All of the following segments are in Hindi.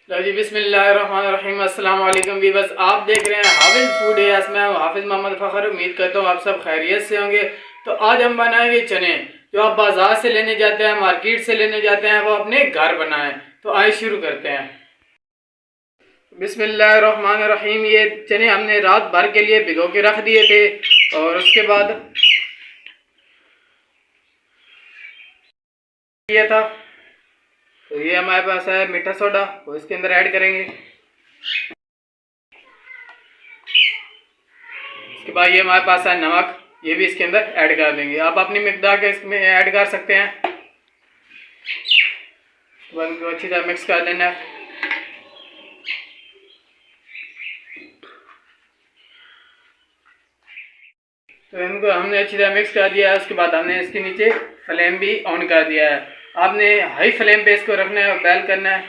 लो जी बिस्मिल्लाहिर्रहमानिर्रहीम अस्सलाम वालेकुम वीवर्स, आप देख रहे हैं हाफिज़ फूड है। मैं हूँ हाफिज़ मोहम्मद फ़खर। उम्मीद करता हूँ आप सब खैरियत से होंगे। तो आज हम बनाएंगे चने जो आप बाज़ार से लेने जाते हैं, मार्केट से लेने जाते हैं, वो अपने घर बनाएं। तो आइए शुरू करते हैं। बिस्मिल्लाहिर्रहमानिर्रहीम। ये चने हमने रात भर के लिए भिगो के रख दिए थे और उसके बाद किया था। तो ये हमारे पास है मीठा सोडा, वो इसके अंदर ऐड करेंगे। उसके बाद ये हमारे पास है नमक, ये भी इसके अंदर ऐड कर देंगे। आप अपनी मिकदार के इसमें ऐड कर सकते हैं। तो इनको अच्छी तरह मिक्स कर देना है। तो इनको हमने अच्छी तरह मिक्स कर दिया है। उसके बाद हमने इसके नीचे फ्लेम भी ऑन कर दिया है। आपने हाई फ्लेम पे इसको रखना है और बैल करना है।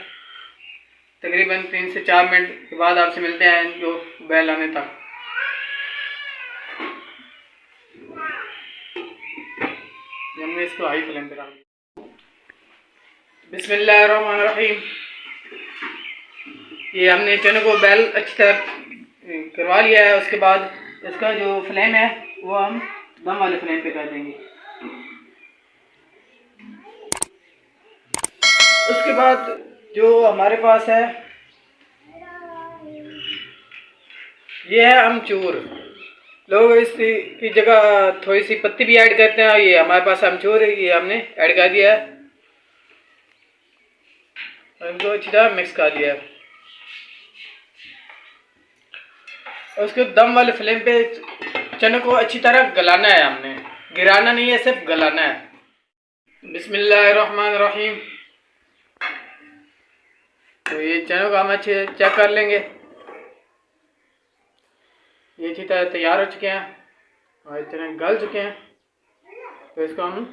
तकरीबन 3 से 4 मिनट के बाद आपसे मिलते हैं इनको बैल आने तक। हमने इसको हाई फ्लेम पे रख दिया। बिस्मिल्लाहिर्रहमानिर्रहीम। ये हमने चने को बैल अच्छी तरह करवा लिया है। उसके बाद इसका जो फ्लेम है वो हम दम वाले फ्लेम पे कर देंगे। उसके बाद जो हमारे पास है ये है अमचूर। लोग इसकी जगह थोड़ी सी पत्ती भी ऐड करते हैं। ये हमारे पास अमचूर है, ये हमने ऐड कर दिया है और इनको अच्छी तरह मिक्स कर दिया है। और उसके दम वाले फ्लेम पे चने को अच्छी तरह गलाना है। हमने गिराना नहीं है, सिर्फ गलाना है। बिस्मिल्लाहिर्रहमानिर्रहीम। तो ये चनों को हम अच्छे चेक कर लेंगे। ये अच्छी तरह तैयार हो चुके हैं और चने गल चुके हैं। तो इसको हम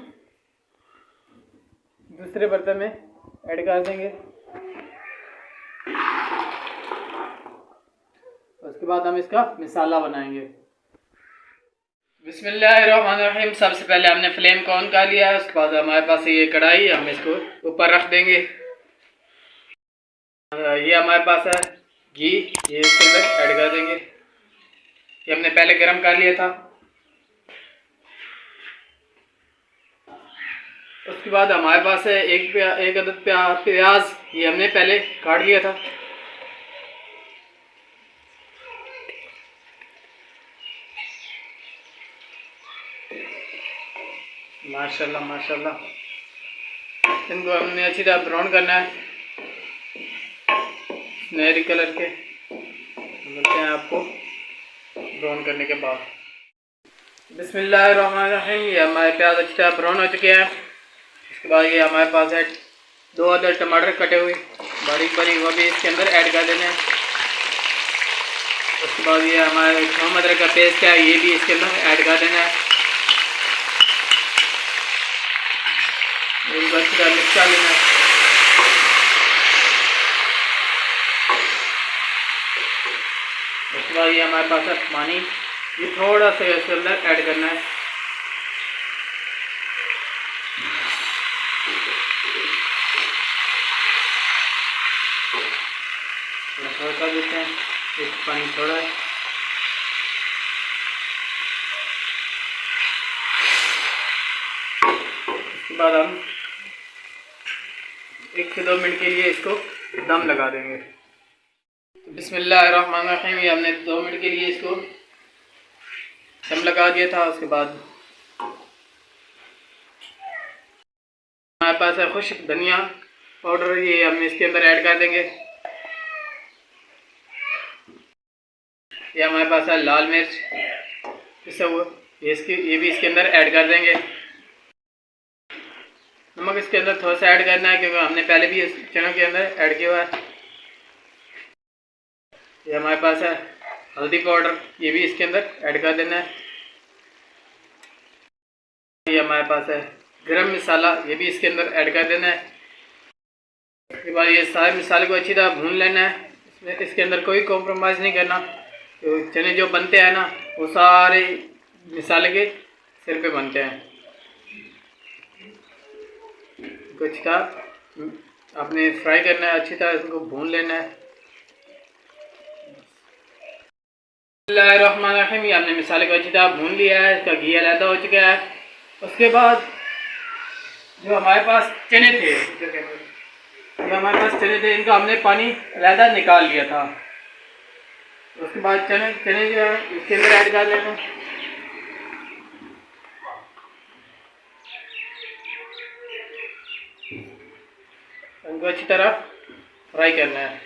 दूसरे बर्तन में ऐड कर देंगे। उसके बाद हम इसका मसाला बनाएंगे। बिस्मिल्लाहिर्रहमानिर्रहीम। सबसे पहले हमने फ्लेम को ऑन कर लिया है। उसके बाद हमारे पास ये कढ़ाई, हम इसको ऊपर रख देंगे। ये हमारे पास है घी, ये इसके अंदर ऐड कर देंगे। ये हमने पहले गरम कर लिया था। उसके बाद हमारे पास है एक अदद प्याज, ये हमने पहले काट लिया था। माशाल्लाह माशाल्लाह। इनको हमने अच्छी तरह ब्राउन करना है, सुनहरी कलर के। मिलते हैं आपको ब्राउन करने के बाद। बिस्मिल्लाहिर्रहमानिर्रहीम। ये हमारे प्याज अच्छी तरह ब्राउन हो चुके हैं। उसके बाद ये हमारे पास है 2 अदर टमाटर कटे हुए बारीक बारीक, वो भी इसके अंदर ऐड कर देने हैं। उसके बाद ये हमारे थोम अदरक का पेस्ट है, ये भी इसके अंदर ऐड कर देना है। इनको अच्छी तरह मिक्स कर लेना है। उसके बाद ये हमारे पास है पानी, ये थोड़ा सा इसके अंदर ऐड करना है। थोड़ा कर देते हैं, एक पानी थोड़ा है। उसके बाद हम 1 से 2 मिनट के लिए इसको दम लगा देंगे। बिस्मिल्लाहिर्रहमानिर्रहीम। ये हमने 2 मिनट के लिए इसको दम लगा दिया था। उसके बाद हमारे पास है खुश्क धनिया पाउडर, ये हम इसके अंदर ऐड कर देंगे। ये हमारे पास है लाल मिर्च पिसा हुआ, ये भी इसके अंदर ऐड कर देंगे। नमक इसके अंदर थोड़ा सा ऐड करना है क्योंकि हमने पहले भी इस चनों के अंदर ऐड किया हुआ है। ये हमारे पास है हल्दी पाउडर, ये भी इसके अंदर ऐड कर देना है। ये हमारे पास है गरम मसाला, ये भी इसके अंदर ऐड कर देना है। उसके बाद ये सारे मसाले को अच्छी तरह भून लेना है। इसके अंदर कोई कॉम्प्रोमाइज़ नहीं करना। तो चने जो बनते हैं ना, वो सारे मसाले के सिर पे बनते हैं। कुछ का आपने फ्राई करना है, अच्छी तरह इसको भून लेना है। बिस्मिल्लाहिर्रहमानिर्रहीम, ये हमने मिसाले को अच्छी तरह भून लिया है, इसका घी अलहदा हो चुका है। उसके बाद जो हमारे पास चने थे इनका हमने पानी अलहदा निकाल लिया था। उसके बाद चने जो है इसके अंदर ऐड कर लेना। इनको अच्छी तरह फ्राई करना है।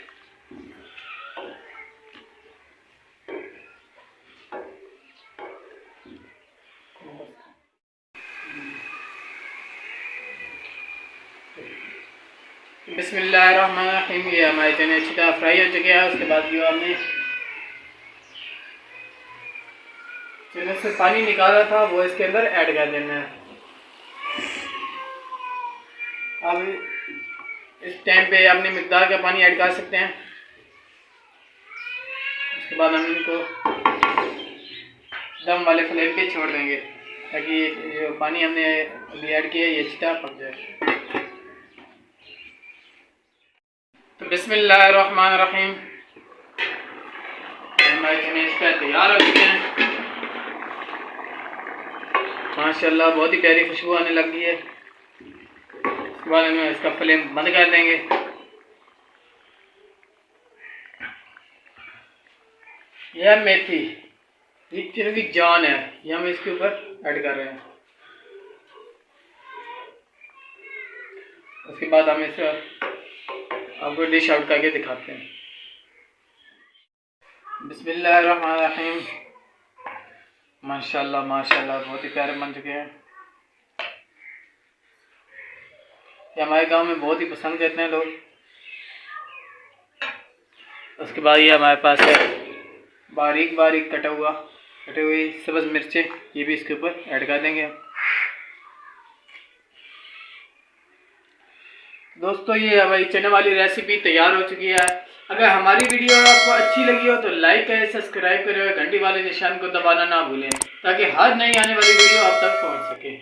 बिस्मिल्लाहिर्रहमानिर्रहीम, ये हमारे चने अच्छी तरह फ्राई हो चुके हैं। उसके बाद जो हमने चने से पानी निकाला था वो इसके अंदर ऐड कर देना है। अब इस टाइम पे अपनी मिकदार का पानी ऐड कर सकते हैं। उसके बाद हम इनको दम वाले फ्लेम पे छोड़ देंगे ताकि जो पानी हमने अभी ऐड किया ये अच्छी तरह पक जाए। तो बिस्मिल्लाहिर्रहमानिर्रहीम, हमारे चने इस पर तैयार हो चुके हैं। माशाल्लाह बहुत ही प्यारी खुशबू आने लग गई है। इसके बाद हम इसका फ्लेम बंद कर देंगे। यह मेथी चने की जान है, ये हम इसके ऊपर ऐड कर रहे हैं। उसके बाद हम इसे आपको डिश आउट करके दिखाते हैं। बिस्मिल्लाहिर्रहमानिर्रहीम, माशाल्लाह माशाल्लाह बहुत ही प्यारे बन चुके हैं। ये हमारे गांव में बहुत ही पसंद करते हैं लोग। उसके बाद ये हमारे पास है बारीक बारीक कटे हुई सब्ज़ मिर्चें, ये भी इसके ऊपर ऐड कर देंगे। दोस्तों ये हमारी चने वाली रेसिपी तैयार हो चुकी है। अगर हमारी वीडियो आपको अच्छी लगी हो तो लाइक करें, सब्सक्राइब करें और घंटी वाले निशान को दबाना ना भूलें ताकि हर नई आने वाली वीडियो आप तक पहुंच सके।